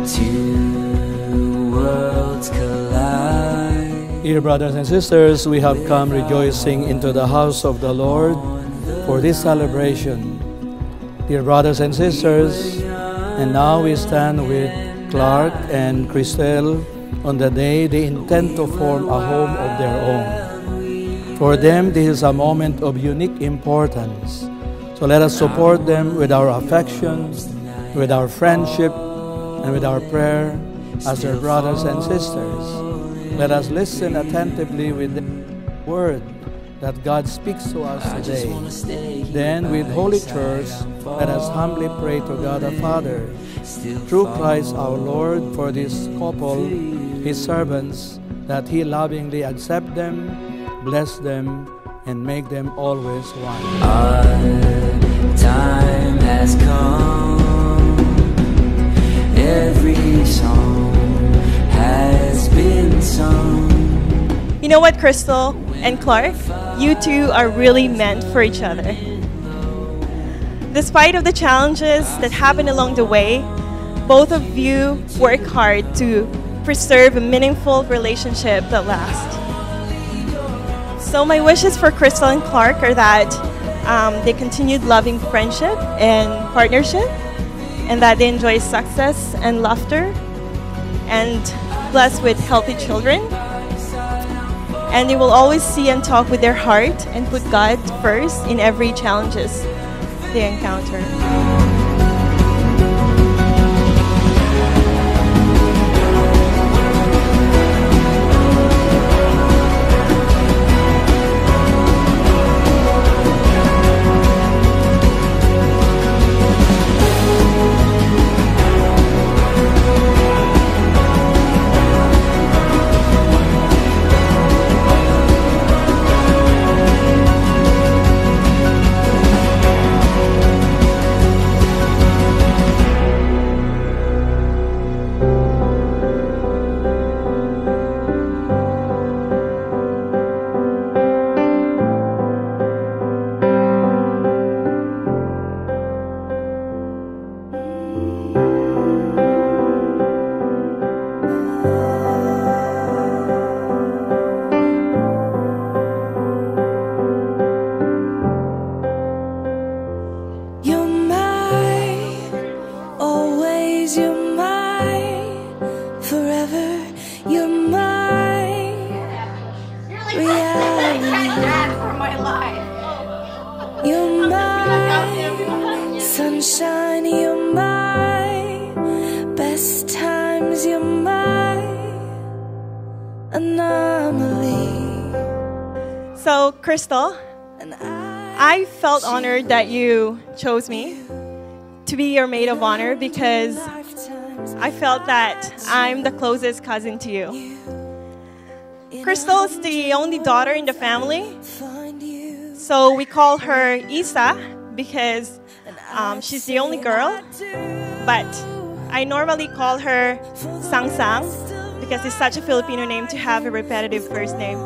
Two worlds collide. Dear brothers and sisters, we have come rejoicing into the house of the Lord for this celebration. Dear brothers and sisters, and now we stand with Clark and Christelle on the day they intend to form a home of their own. For them, this is a moment of unique importance. So let us support them with our affection, with our friendship, and with our prayer as their brothers and sisters. Let us listen attentively with the word that God speaks to us today. Then with Holy Church, let us humbly pray to God the Father, through Christ our Lord, for this couple, His servants, that He lovingly accept them, bless them, and make them always one. Our time has come. Every song has been sung. You know what, Crystal and Clark? You two are really meant for each other. Despite of the challenges that happen along the way, both of you work hard to preserve a meaningful relationship that lasts. So my wishes for Crystal and Clark are that they continued loving friendship and partnership, and that they enjoy success and laughter, and blessed with healthy children. And they will always see and talk with their heart and put God first in every challenges they encounter. You're my sunshine, you're my best times, you're my anomaly. So, Crystal, I felt honored that you chose me to be your maid of honor because I felt that I'm the closest cousin to you. Crystal is the only daughter in the family, so we call her Isa because she's the only girl, but I normally call her Sang Sang because it's such a Filipino name to have a repetitive first name.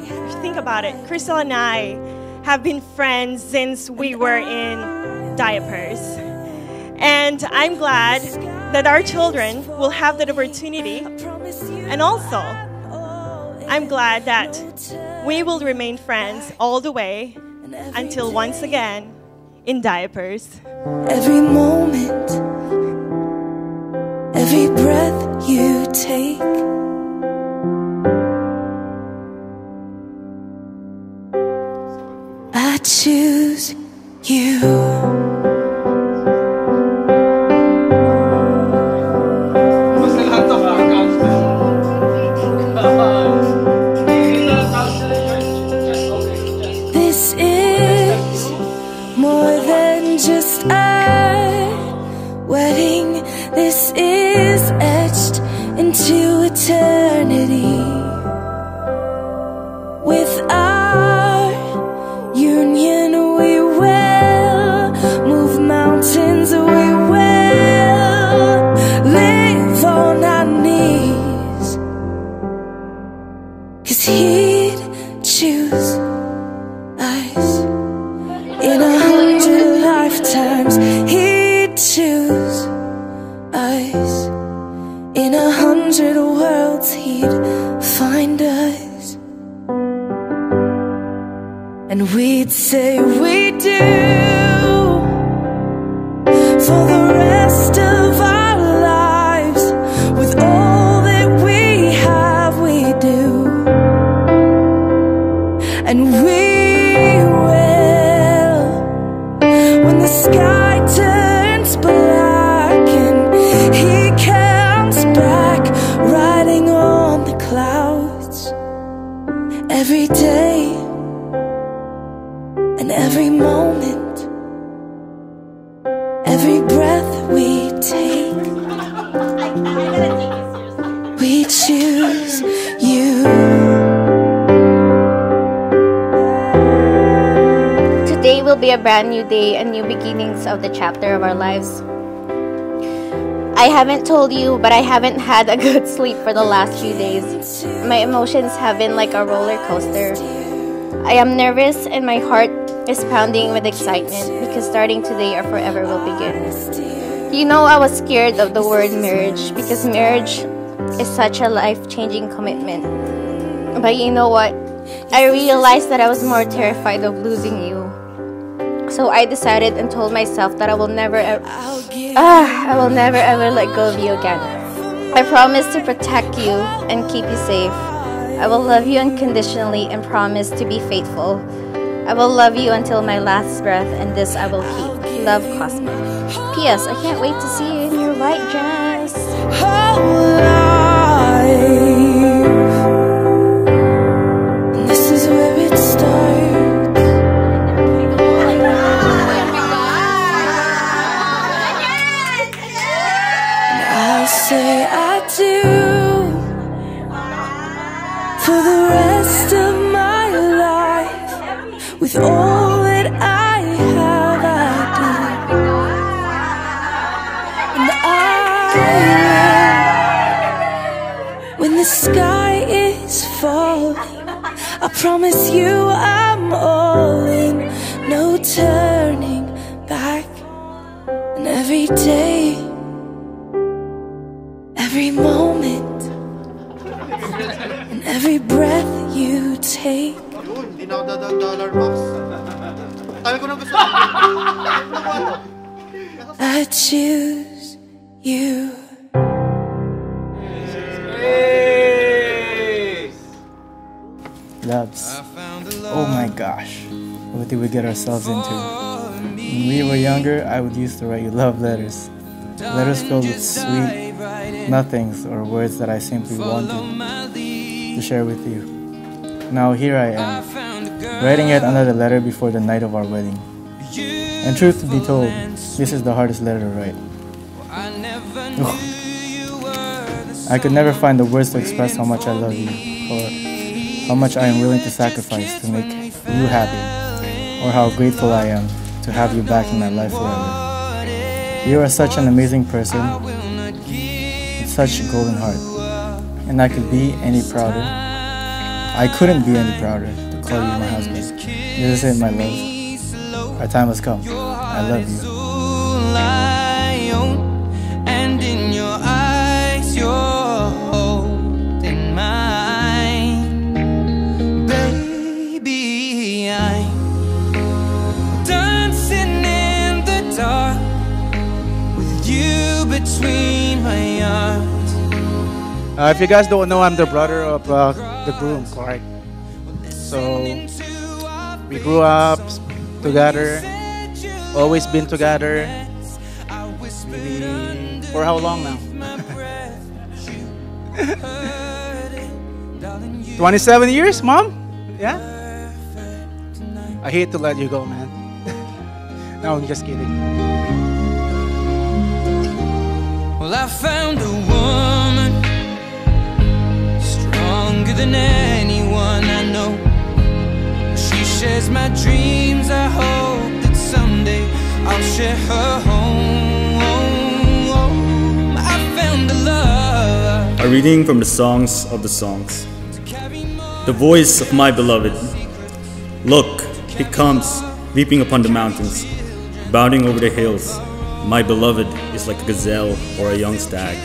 If you think about it, Crystal and I have been friends since we were in diapers. And I'm glad that our children will have that opportunity. And also, I'm glad that we will remain friends all the way until once again in diapers. Every moment, every breath you take, I choose you. More than just a wedding, this is etched into eternity. With our union we will and we'd say we do for the rest of our lives. With all that we have, we do, and we will. When the sky turns black and he comes back riding on the clouds, every day and every moment, every breath we take, we choose you. Today will be a brand new day, a new beginnings of the chapter of our lives. I haven't told you, but I haven't had a good sleep for the last few days. My emotions have been like a roller coaster. I am nervous and my heart is pounding with excitement because starting today or forever will begin. You know, I was scared of the word marriage because marriage is such a life-changing commitment. But you know what? I realized that I was more terrified of losing you. So I decided and told myself that I will never ever let go of you again. I promise to protect you and keep you safe. I will love you unconditionally and promise to be faithful. I will love you until my last breath, and this I will keep. Love, Cosmic. P.S. I can't wait to see you in your white dress. This is where it starts. I'll say I do for the rest of my life. With all that I have, I do. And I will. When the sky is falling, I promise you I'm all in. No turning back. And every day, every moment, and every breath you take, I choose you. Loves. Oh my gosh, what did we get ourselves into? When we were younger, I would used to write you love letters. Letters filled with sweet nothings or words that I simply wanted to share with you. Now here I am, writing yet another letter before the night of our wedding. And truth to be told, this is the hardest letter to write. I could never find the words to express how much I love you, or how much I am willing to sacrifice to make you happy, or how grateful I am to have you back in my life forever. You are such an amazing person, with such a golden heart, and I could be any prouder. I couldn't be any prouder to call you my husband. This is it, my love. Our time has come. I love you. And in your eyes, you're holding mine. Baby, I'm dancing in the dark with you between my arms. If you guys don't know, I'm the brother of the groom, Clark. So we grew up together, always been together. Maybe for how long now? 27 years, Mom? Yeah? I hate to let you go, man. No, I'm just kidding. Well, I found a woman stronger than anyone I know. She shares my dreams. I hope that someday I'll share her home. I found a love. A reading from the Songs of the Songs. The voice of my beloved. Look, he comes, leaping upon the mountains, bounding over the hills. My beloved is like a gazelle or a young stag.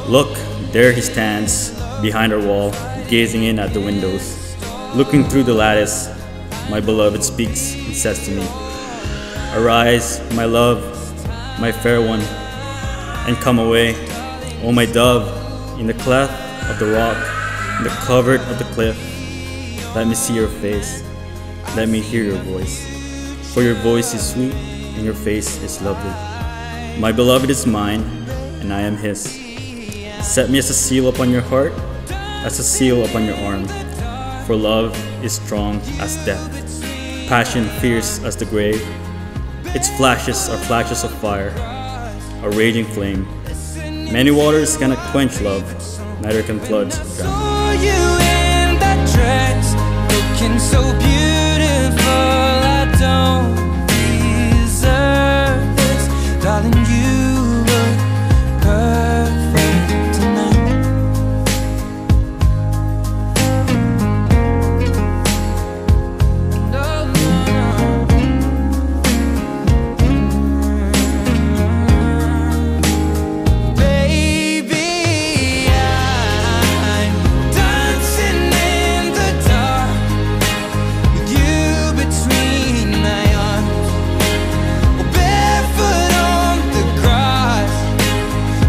Look, there he stands, behind our wall, gazing in at the windows, looking through the lattice. my beloved speaks and says to me, "Arise, my love, my fair one, and come away, O my dove, in the cleft of the rock, in the covert of the cliff. Let me see your face, let me hear your voice, for your voice is sweet and your face is lovely. My beloved is mine, and I am his. Set me as a seal upon your heart, as a seal upon your arm, for love is strong as death, passion fierce as the grave. Its flashes are flashes of fire, a raging flame. Many waters cannot quench love, neither can floods drown." Saw you in that dress, looking so beautiful. I don't deserve this, darling. You look perfect tonight. No, no, no. Baby, I'm dancing in the dark with you between my arms, or barefoot on the grass,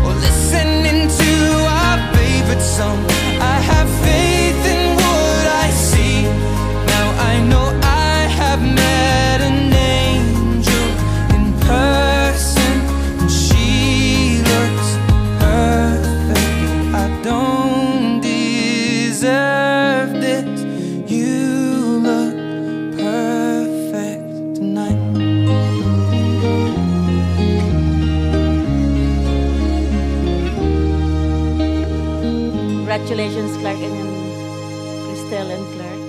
or listening to our favorite song. I have faith in what I see. Now I know I have met an angel in person, and she looks perfect. I don't deserve this. You look perfect tonight. Congratulations, Clark and Christelle and Clark.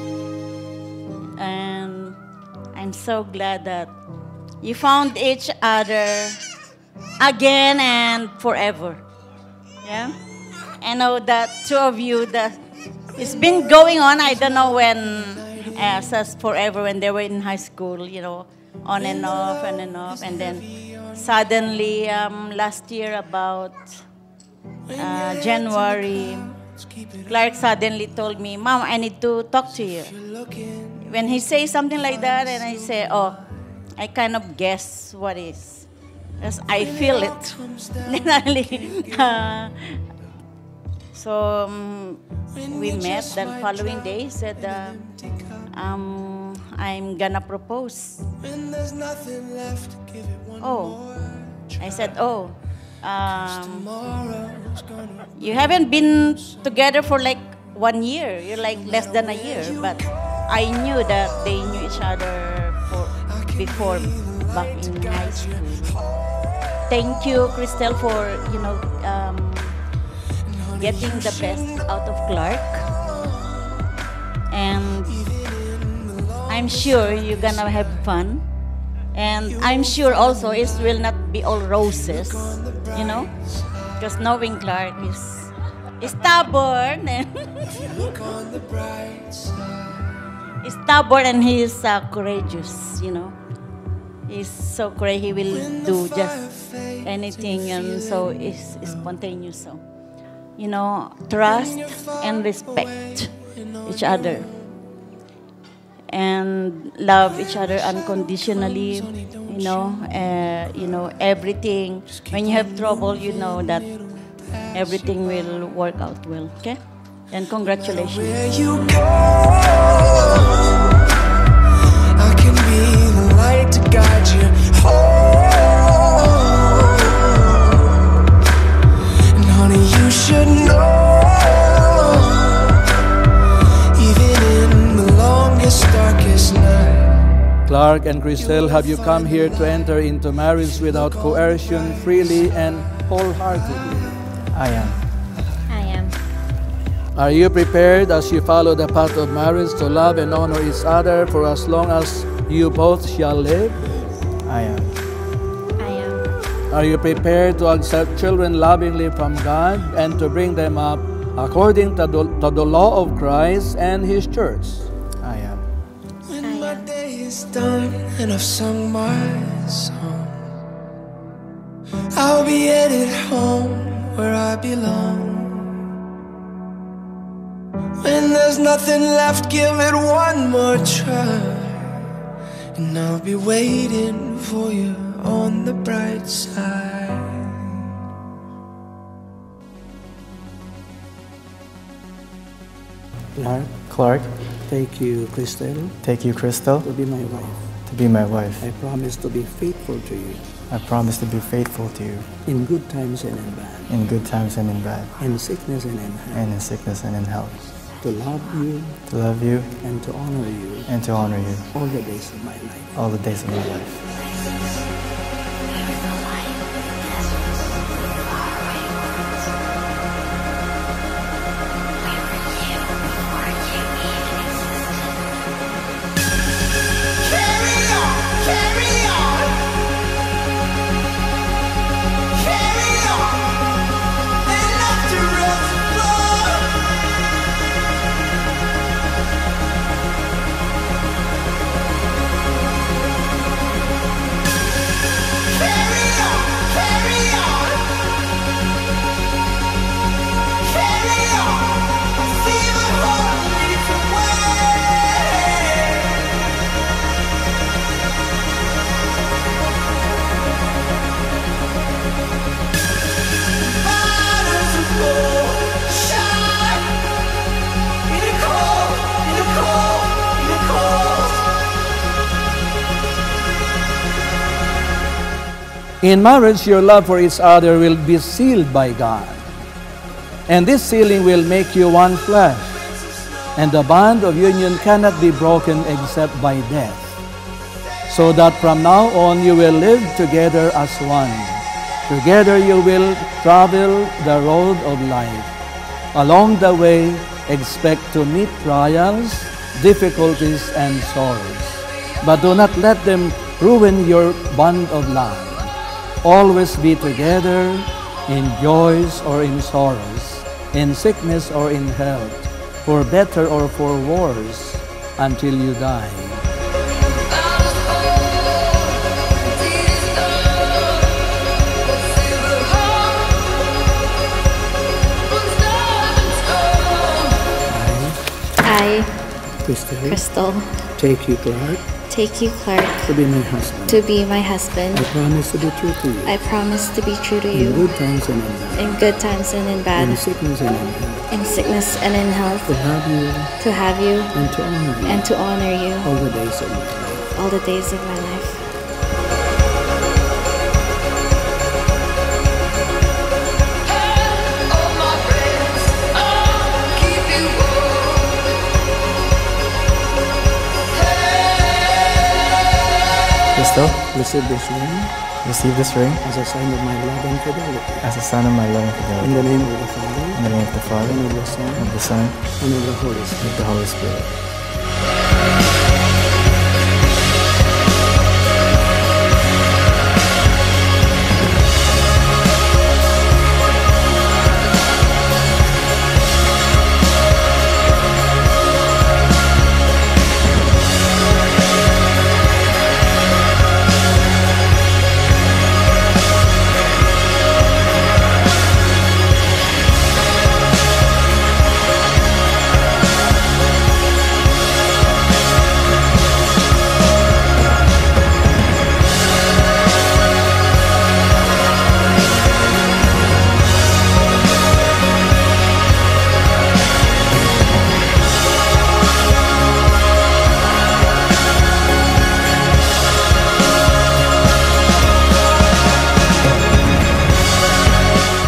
And I'm so glad that you found each other again and forever. Yeah? I know that two of you, that it's been going on, I don't know when, as forever, when they were in high school, you know, on and off and off. And then suddenly, last year about January, Clark suddenly told me, "Mom, I need to talk to you." When he says something like that, and I say, "Oh, I kind of guess what is." Because I feel it. So we met. Then following day, he said, "I'm gonna propose." Oh, I said, "Oh, you haven't been together for like 1 year. You're like less than a year." But I knew that they knew each other before, back in high school. Thank you, Christelle, for getting the best out of Clark. And I'm sure you're gonna have fun. And I'm sure also it will not be all roses, you know, because knowing Clark is stubborn and he's stubborn, and he is courageous, you know. He's so courageous, he will do just anything, and so it's spontaneous. So, you know, trust and respect each other. And love each other unconditionally, you know, everything. When you have trouble, you know that everything will work out well, okay? And congratulations. Where you go, I can be the light to guide you home. And honey, you should know, darkest night. Clark and Christelle, have you come here to enter into marriage without coercion, freely and wholeheartedly? I am. I am. Are you prepared, as you follow the path of marriage, to love and honor each other for as long as you both shall live? I am. I am. Are you prepared to accept children lovingly from God and to bring them up according to the law of Christ and His church? I am. When my day is done and I've sung my song, I'll be headed home where I belong. When there's nothing left, give it one more try. and I'll be waiting for you on the bright side. Clark, take you, Crystal, take you, Crystal, to be my wife. to be my wife. I promise to be faithful to you I promise to be faithful to you in good times and in bad, in good times and in bad, in sickness and in health, and in sickness and in health, to love you to love you and to honor you and to honor you all the days of my life. all the days of my life. In marriage, your love for each other will be sealed by God. And this sealing will make you one flesh. And the bond of union cannot be broken except by death. So that from now on you will live together as one. Together you will travel the road of life. Along the way, expect to meet trials, difficulties, and sorrows. But do not let them ruin your bond of love. Always be together in joys or in sorrows, in sickness or in health, for better or for worse, until you die. I, Crystal, Crystal, take you, Clark, take you, Clark, to be my husband. to be my husband. I promise to be true to you. I promise to be true to In you good times and in bad. in good times and in In bad, sickness and in health. in sickness and in health, To have you to have you and to honor you and to honor you all the days of my life. all the days of my life. Crystal, Receive this ring receive this ring as a sign of my love and fidelity. as a sign of my love and In fidelity. the name of the Father, In the name of the Father, and of the Son, of the Son, and of the Holy Spirit. of the Holy Spirit.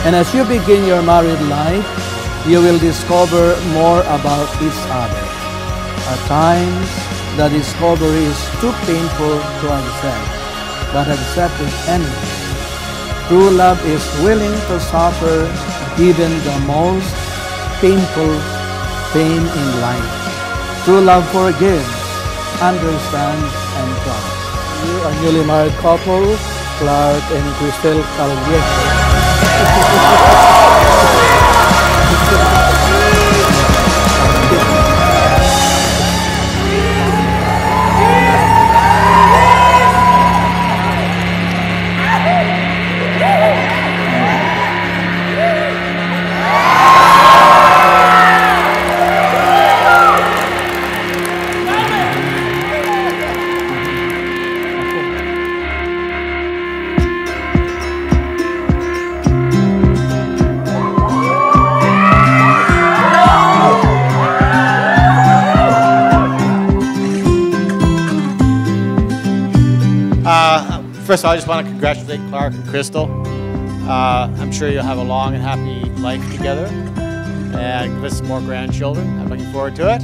And as you begin your married life, you will discover more about each other. At times, the discovery is too painful to accept, but accept it anyway. True love is willing to suffer even the most painful pain in life. True love forgives, understands, and trusts. You are newly married couple, Clark and Crystal CALLEJO. First of all, I just want to congratulate Clark and Crystal. I'm sure you'll have a long and happy life together and give us some more grandchildren. I'm looking forward to it.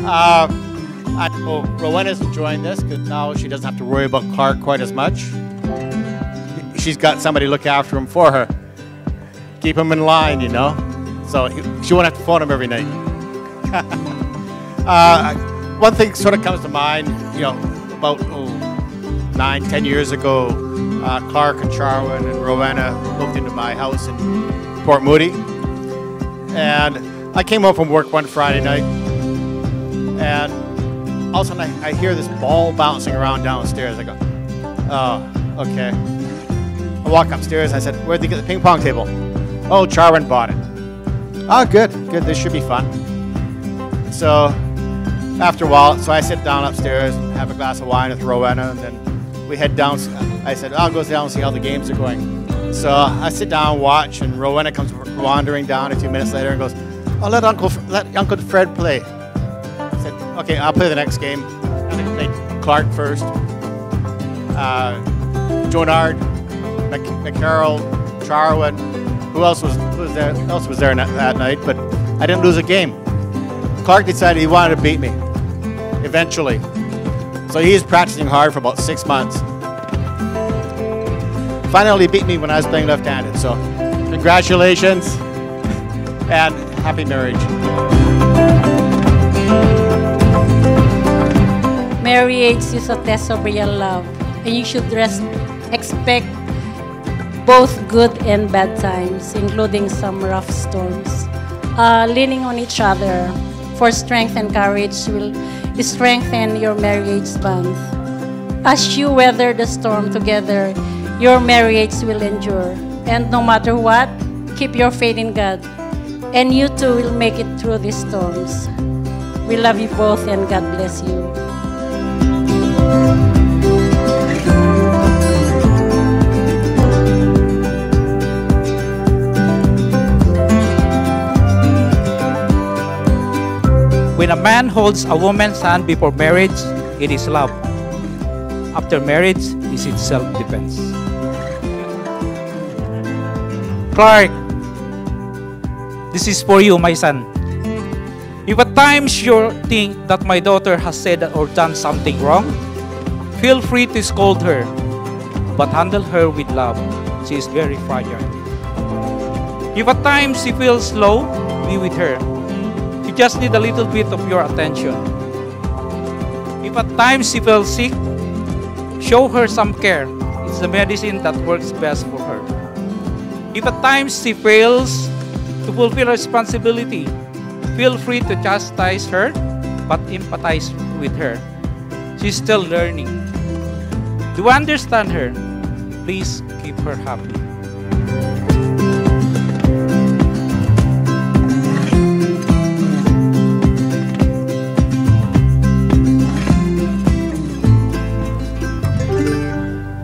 I know Rowena's enjoying this because now she doesn't have to worry about Clark quite as much. She's got somebody to look after him for her. Keep him in line, you know. So she won't have to phone him every night. One thing sort of comes to mind, you know, about 9, 10 years ago, Clark and Charwin and Rowena moved into my house in Port Moody. And I came home from work one Friday night, and all of a sudden I hear this ball bouncing around downstairs. I go, oh, okay. I walk upstairs, I said, where'd they get the ping pong table? Oh, Charwin bought it. Oh, good, this should be fun. So after a while, so I sit down upstairs, have a glass of wine with Rowena, and then we head down. I said, I'll go down and see how the games are going. So I sit down and watch, and Rowena comes wandering down a few minutes later and goes, oh, let Uncle Fred play. I said, okay, I'll play the next game. And I played Clark first. Jonard, McCarroll, Charwin. Who else was there that night? But I didn't lose a game. Clark decided he wanted to beat me, eventually. So he's practicing hard for about 6 months. Finally, he beat me when I was playing left-handed. So congratulations and happy marriage. Marriage is a test of real love, and you should expect both good and bad times, including some rough storms. Leaning on each other for strength and courage will strengthen your marriage bond. As you weather the storm together, your marriage will endure. And no matter what, keep your faith in God, and you too will make it through these storms. We love you both, and God bless you. When a man holds a woman's hand before marriage, it is love. After marriage, is it self-defense. Clark, this is for you, my son. If at times you think that my daughter has said or done something wrong, feel free to scold her, but handle her with love. She is very fragile. If at times she feels low, be with her. You just need a little bit of your attention. If at times she feels sick, show her some care. It's the medicine that works best for her. If at times she fails to fulfill her responsibility, feel free to chastise her, but empathize with her. She's still learning. Do you understand her? Please keep her happy.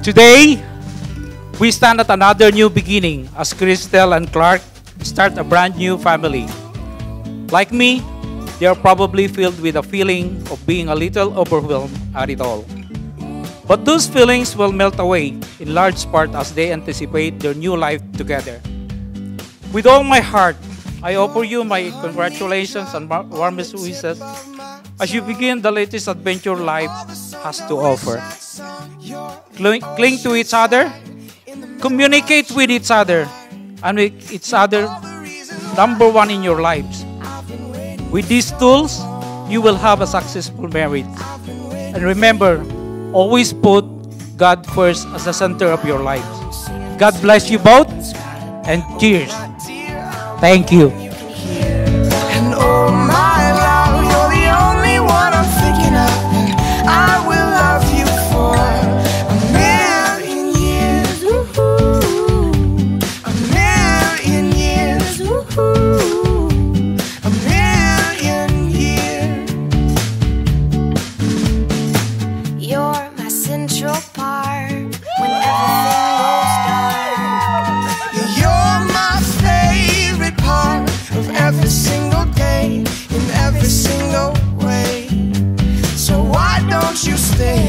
Today, we stand at another new beginning as Crystal and Clark start a brand new family. Like me, they are probably filled with a feeling of being a little overwhelmed at it all. But those feelings will melt away in large part as they anticipate their new life together. With all my heart, I offer you my congratulations and warmest wishes as you begin the latest adventure life has to offer. Cling to each other, communicate with each other, and make each other number one in your lives. With these tools, you will have a successful marriage. And remember, always put God first as the center of your lives. God bless you both, and cheers. Thank you. And oh my love, you're the only one I'm thinking of, and I will love you for a million years. Woo-hoo. A million years. Woo-hoo. A million years. You're my central part when everything goes dark. You're my favorite part of every single day, in every single way. So why don't you stay?